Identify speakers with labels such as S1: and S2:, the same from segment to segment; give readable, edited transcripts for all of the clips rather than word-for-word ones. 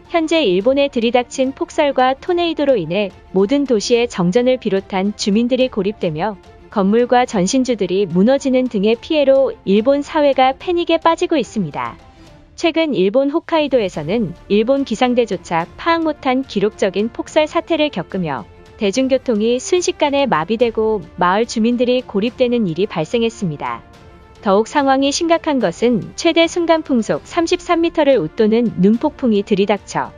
S1: 현재 일본에 들이닥친 폭설과 토네이도로 인해 모든 도시의 정전을 비롯한 주민들이 고립되며 건물과 전신주들이 무너지는 등의 피해로 일본 사회가 패닉에 빠지고 있습니다. 최근 일본 홋카이도에서는 일본 기상대조차 파악 못한 기록적인 폭설 사태를 겪으며 대중교통이 순식간에 마비되고 마을 주민들이 고립되는 일이 발생했습니다. 더욱 상황이 심각한 것은 최대 순간풍속 33m를 웃도는 눈폭풍이 들이닥쳐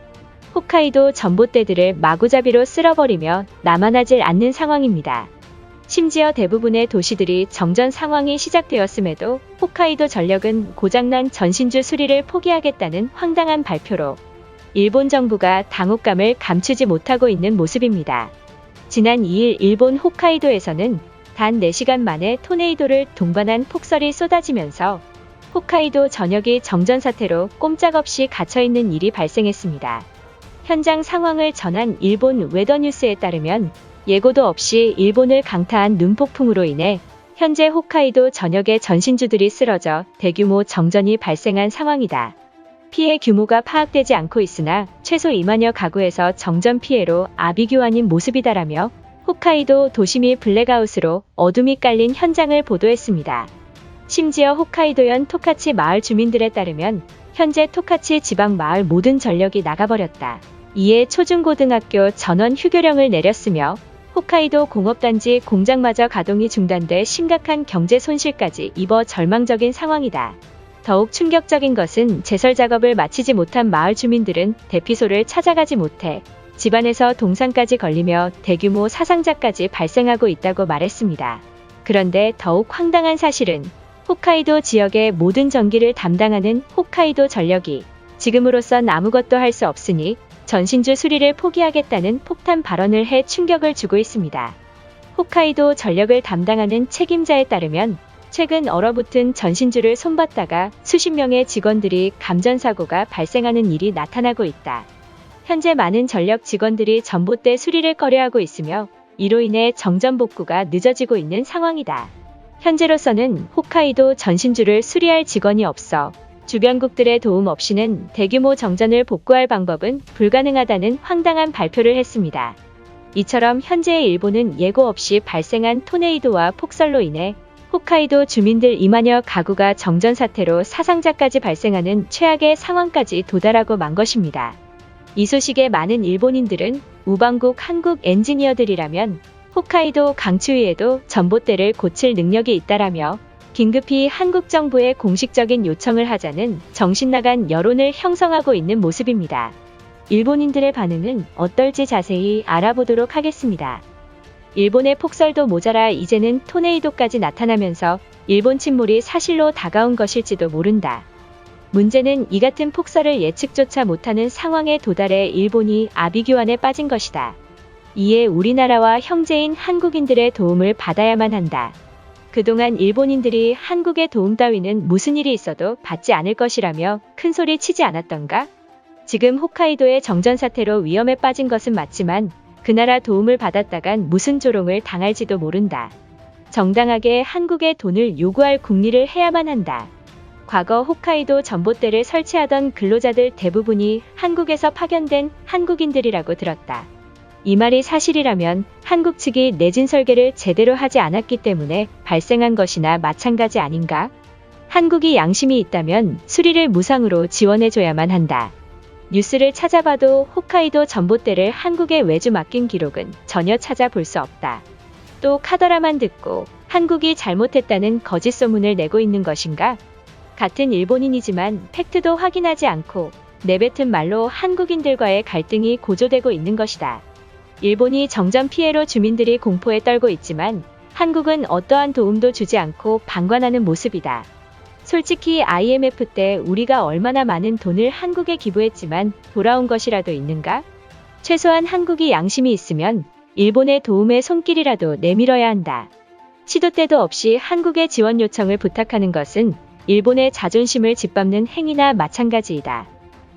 S1: 홋카이도 전봇대들을 마구잡이로 쓸어버리며 남아나질 않는 상황입니다. 심지어 대부분의 도시들이 정전 상황이 시작되었음에도 홋카이도 전력은 고장난 전신주 수리를 포기하겠다는 황당한 발표로 일본 정부가 당혹감을 감추지 못하고 있는 모습입니다. 지난 2일 일본 홋카이도에서는 단 4시간 만에 토네이도를 동반한 폭설이 쏟아지면서 홋카이도 전역이 정전 사태로 꼼짝없이 갇혀있는 일이 발생했습니다. 현장 상황을 전한 일본 웨더뉴스에 따르면 예고도 없이 일본을 강타한 눈폭풍으로 인해 현재 홋카이도 전역의 전신주들이 쓰러져 대규모 정전이 발생한 상황이다. 피해 규모가 파악되지 않고 있으나 최소 2만여 가구에서 정전 피해로 아비규환인 모습이다라며 홋카이도 도심이 블랙아웃으로 어둠이 깔린 현장을 보도했습니다. 심지어 홋카이도현 토카치 마을 주민들에 따르면 현재 토카치 지방 마을 모든 전력이 나가버렸다. 이에 초중고등학교 전원 휴교령을 내렸으며 홋카이도 공업단지 공장마저 가동이 중단돼 심각한 경제 손실까지 입어 절망적인 상황이다. 더욱 충격적인 것은 제설 작업을 마치지 못한 마을 주민들은 대피소를 찾아가지 못해 집안에서 동상까지 걸리며 대규모 사상자까지 발생하고 있다고 말했습니다. 그런데 더욱 황당한 사실은 홋카이도 지역의 모든 전기를 담당하는 홋카이도 전력이 지금으로선 아무것도 할 수 없으니 전신주 수리를 포기하겠다는 폭탄 발언을 해 충격을 주고 있습니다. 홋카이도 전력을 담당하는 책임자에 따르면 최근 얼어붙은 전신주를 손봤다가 수십 명의 직원들이 감전사고가 발생하는 일이 나타나고 있다. 현재 많은 전력 직원들이 전봇대 수리를 꺼려하고 있으며 이로 인해 정전 복구가 늦어지고 있는 상황이다. 현재로서는 홋카이도 전신주를 수리할 직원이 없어 주변국들의 도움 없이는 대규모 정전을 복구할 방법은 불가능하다는 황당한 발표를 했습니다. 이처럼 현재의 일본은 예고 없이 발생한 토네이도와 폭설로 인해 홋카이도 주민들 2만여 가구가 정전 사태로 사상자까지 발생하는 최악의 상황까지 도달하고 만 것입니다. 이 소식에 많은 일본인들은 우방국 한국 엔지니어들이라면 홋카이도 강추위에도 전봇대를 고칠 능력이 있다라며 긴급히 한국 정부에 공식적인 요청을 하자는 정신나간 여론을 형성하고 있는 모습입니다. 일본인들의 반응은 어떨지 자세히 알아보도록 하겠습니다. 일본의 폭설도 모자라 이제는 토네이도까지 나타나면서 일본 침몰이 사실로 다가온 것일지도 모른다. 문제는 이 같은 폭설을 예측조차 못하는 상황에 도달해 일본이 아비규환에 빠진 것이다. 이에 우리나라와 형제인 한국인들의 도움을 받아야만 한다. 그동안 일본인들이 한국의 도움 따위는 무슨 일이 있어도 받지 않을 것이라며 큰 소리 치지 않았던가? 지금 홋카이도의 정전 사태로 위험에 빠진 것은 맞지만 그 나라 도움을 받았다간 무슨 조롱을 당할지도 모른다. 정당하게 한국의 돈을 요구할 국리를 해야만 한다. 과거 홋카이도 전봇대를 설치하던 근로자들 대부분이 한국에서 파견된 한국인들이라고 들었다. 이 말이 사실이라면 한국 측이 내진 설계를 제대로 하지 않았기 때문에 발생한 것이나 마찬가지 아닌가? 한국이 양심이 있다면 수리를 무상으로 지원해줘야만 한다. 뉴스를 찾아봐도 홋카이도 전봇대를 한국에 외주 맡긴 기록은 전혀 찾아볼 수 없다. 또 카더라만 듣고 한국이 잘못했다는 거짓 소문을 내고 있는 것인가? 같은 일본인이지만 팩트도 확인하지 않고 내뱉은 말로 한국인들과의 갈등이 고조되고 있는 것이다. 일본이 정전 피해로 주민들이 공포에 떨고 있지만 한국은 어떠한 도움도 주지 않고 방관하는 모습이다. 솔직히 IMF 때 우리가 얼마나 많은 돈을 한국에 기부했지만 돌아온 것이라도 있는가? 최소한 한국이 양심이 있으면 일본의 도움의 손길이라도 내밀어야 한다. 시도 때도 없이 한국의 지원 요청을 부탁하는 것은 일본의 자존심을 짓밟는 행위나 마찬가지이다.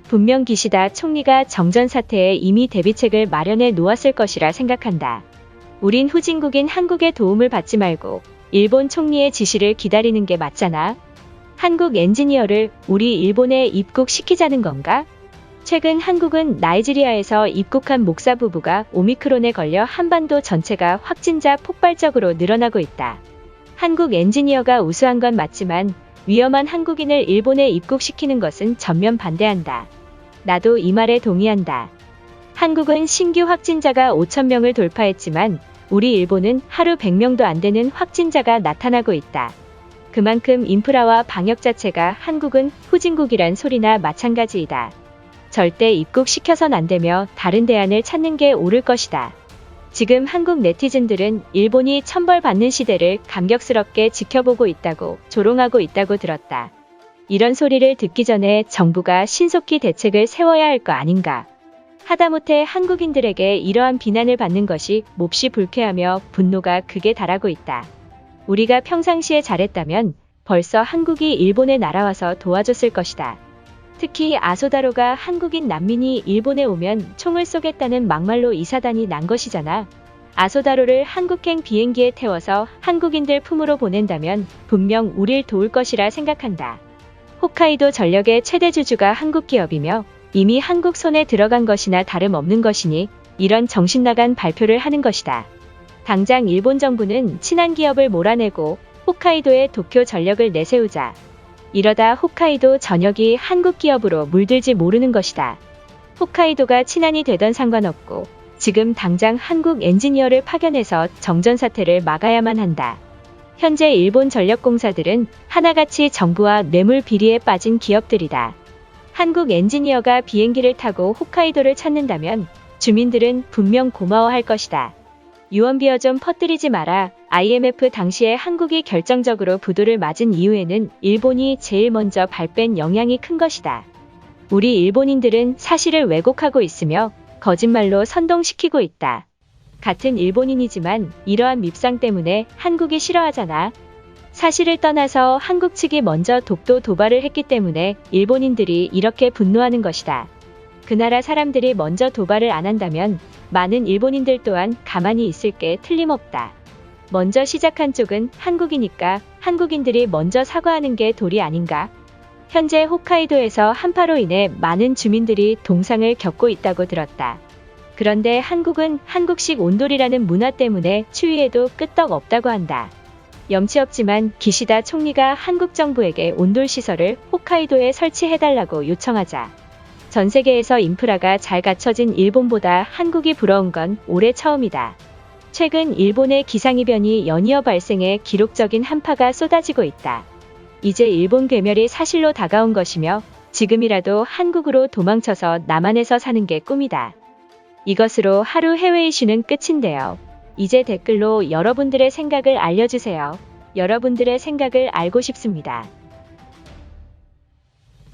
S1: 분명 기시다 총리가 정전 사태에 이미 대비책을 마련해 놓았을 것이라 생각한다. 우린 후진국인 한국의 도움을 받지 말고 일본 총리의 지시를 기다리는 게 맞잖아. 한국 엔지니어를 우리 일본에 입국시키자는 건가? 최근 한국은 나이지리아에서 입국한 목사 부부가 오미크론에 걸려 한반도 전체가 확진자 폭발적으로 늘어나고 있다. 한국 엔지니어가 우수한 건 맞지만 위험한 한국인을 일본에 입국시키는 것은 전면 반대한다. 나도 이 말에 동의한다. 한국은 신규 확진자가 5,000명을 돌파했지만 우리 일본은 하루 100명도 안 되는 확진자가 나타나고 있다. 그만큼 인프라와 방역 자체가 한국은 후진국이란 소리나 마찬가지이다. 절대 입국시켜선 안 되며 다른 대안을 찾는 게 옳을 것이다. 지금 한국 네티즌들은 일본이 천벌받는 시대를 감격스럽게 지켜보고 있다고 조롱하고 있다고 들었다. 이런 소리를 듣기 전에 정부가 신속히 대책을 세워야 할 거 아닌가. 하다못해 한국인들에게 이러한 비난을 받는 것이 몹시 불쾌하며 분노가 극에 달하고 있다. 우리가 평상시에 잘했다면 벌써 한국이 일본에 날아와서 도와줬을 것이다. 특히 아소다로가 한국인 난민이 일본에 오면 총을 쏘겠다는 막말로 이 사단이 난 것이잖아. 아소다로를 한국행 비행기에 태워서 한국인들 품으로 보낸다면 분명 우릴 도울 것이라 생각한다. 홋카이도 전력의 최대 주주가 한국 기업이며 이미 한국 손에 들어간 것이나 다름없는 것이니 이런 정신나간 발표를 하는 것이다. 당장 일본 정부는 친한 기업을 몰아내고 홋카이도에 도쿄 전력을 내세우자. 이러다 홋카이도 전역이 한국 기업으로 물들지 모르는 것이다. 홋카이도가 친한이 되던 상관없고 지금 당장 한국 엔지니어를 파견해서 정전 사태를 막아야만 한다. 현재 일본 전력공사들은 하나같이 정부와 뇌물 비리에 빠진 기업들이다. 한국 엔지니어가 비행기를 타고 홋카이도를 찾는다면 주민들은 분명 고마워할 것이다. 유언비어 좀 퍼뜨리지 마라. IMF 당시에 한국이 결정적으로 부도를 맞은 이후에는 일본이 제일 먼저 발뺀 영향이 큰 것이다. 우리 일본인들은 사실을 왜곡하고 있으며 거짓말로 선동시키고 있다. 같은 일본인이지만 이러한 밉상 때문에 한국이 싫어하잖아. 사실을 떠나서 한국 측이 먼저 독도 도발을 했기 때문에 일본인들이 이렇게 분노하는 것이다. 그 나라 사람들이 먼저 도발을 안 한다면 많은 일본인들 또한 가만히 있을 게 틀림없다. 먼저 시작한 쪽은 한국이니까 한국인들이 먼저 사과하는 게 도리 아닌가? 현재 홋카이도에서 한파로 인해 많은 주민들이 동상을 겪고 있다고 들었다. 그런데 한국은 한국식 온돌이라는 문화 때문에 추위에도 끄떡 없다고 한다. 염치 없지만 기시다 총리가 한국 정부에게 온돌 시설을 홋카이도에 설치해달라고 요청하자. 전 세계에서 인프라가 잘 갖춰진 일본보다 한국이 부러운 건 올해 처음이다. 최근 일본의 기상이변이 연이어 발생해 기록적인 한파가 쏟아지고 있다. 이제 일본 괴멸이 사실로 다가온 것이며 지금이라도 한국으로 도망쳐서 남한에서 사는 게 꿈이다. 이것으로 하루 해외 이슈는 끝인데요. 이제 댓글로 여러분들의 생각을 알려주세요. 여러분들의 생각을 알고 싶습니다.